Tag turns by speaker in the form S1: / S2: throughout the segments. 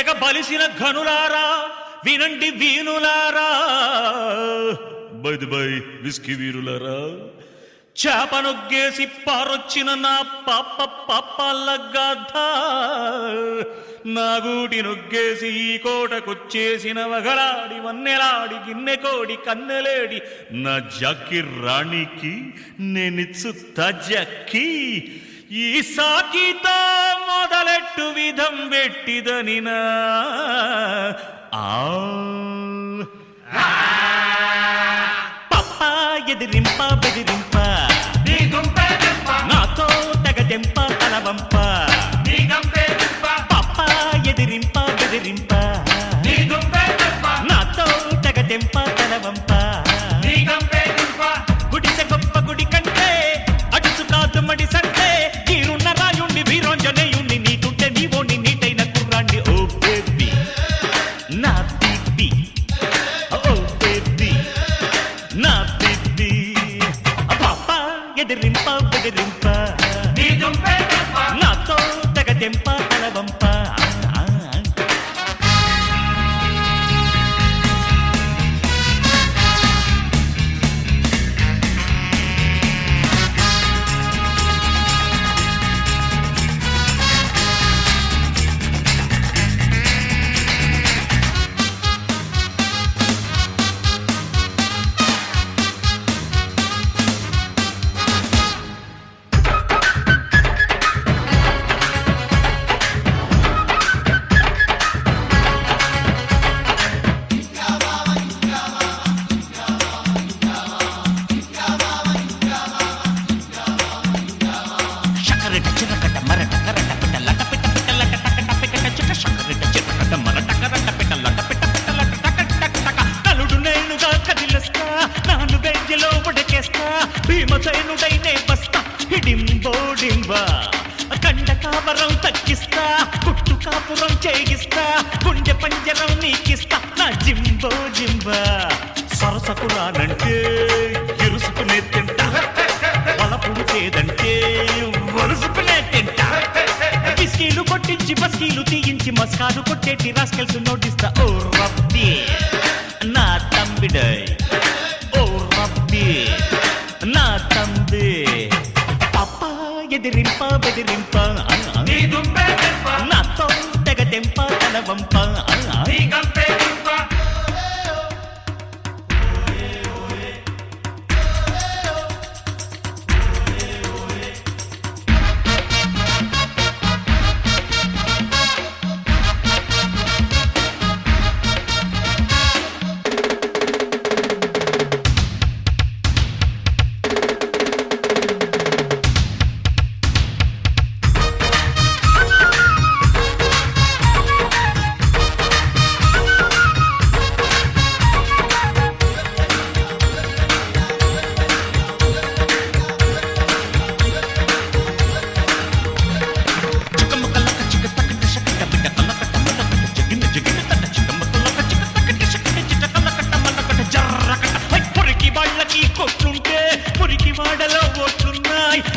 S1: తెగ బలిసిన ఘనులారా వినండి వీనులారా, బై విస్కీ వీరులారా. చేపనొగ్గేసి పారొచ్చిన నా పాప పాపాల గాథ, నా గూటి నొగ్గేసి ఈ కోటకొచ్చేసిన వగలాడి వన్నెలాడి గిన్నె కోడి కన్నెలేడి నా జాకి రాణికి నేనిచ్చు తజక్కి ఈ సాకితో మొదలెట్టు విధం పెట్టిదనినా పప్ప ఎదిరింప బెదిరింప నాతో తెగదెంప తలవంప పప్ప ఎదిరింప బెదిరింప నాతో తెగదెంప తలవంప గుడిసె గొప్ప గుడి కంటే అడుసు కాదు మడిసంటే తీరున్న రాయుండి వీరాంజనేయుణ్ణి నీతుంటే నీవోని నీటైన కుర్రాండి. ఓ బేబీ నా బీబీ, ఓ బేబీ నా బీబీ. పాప ఎదిరింప బెదిరింప నాతో తెగదెంప తలవంప. నలుడు నేనుగా కదిలేస్తా, నాను బెంజలో ఉడకేస్తా, భీమసైనుడైనే బస్తా హిడింబోడింబా. కండ కావరం తగ్గిస్తా, పుట్టు కాపురం చేయిస్తా, గుండె పంజరం నీకిస్తా నా జింబో జింబా. సరసకు రానంటే ఇరుసుకునే తింటా, వలపుడు చేదంటే వరుసుకునే తింటా. బిస్కీలు కొట్టించి బస్కీలు తీయించి మస్కాలు కొట్టేటి రాస్కెల్స్ నోటిస్తా. ఓ రబ్బీ నా తంబిడై, ఓ రబ్బీ నా తంబి. పాప ఎదిరింప బెదిరింప నాతో తెగదెంప తలవంప.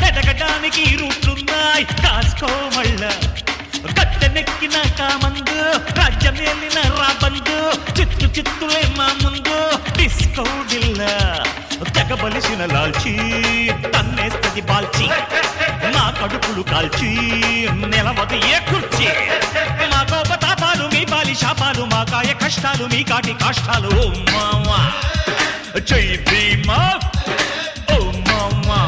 S1: ఎదగడానికి రూట్లున్నాయి కాసుకో మళ్ళా. గట్టెనెక్కిన కామందు రాజ్యం వెళ్ళిన రాబందు, చిత్తు చిత్తులే మా ముందు డిస్కో డిల్లా. తెగబలిసిన లాల్చి తన్నేస్తది బాల్చి, మా కడుపులు కాల్చి నెలవది ఏ కుర్చీ. మా కోపతాపాలు మీ పాలి శాపాలు, మా కాయ కష్టాలు మీ కాటి కాష్టాలు. ఓ మామా జై భీమా, ఓ మామా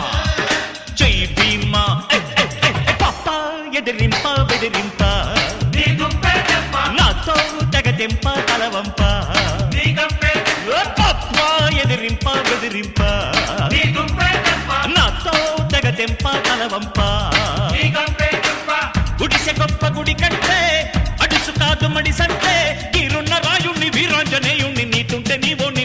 S1: జై భీమా. పాప ఎదిరింప బెదిరింప నాతో తెగదెంప తలవంప. పాప ఎదిరింప బెదిరింప నాతో తెగదెంప తలవంప. గుడిసె గొప్ప గుడి కంటే అడుసు కాదు మడిసంటే తీరున్న రాయుణ్ణి వీరాంజనేయుణ్ణి నీతుంటే నీవోని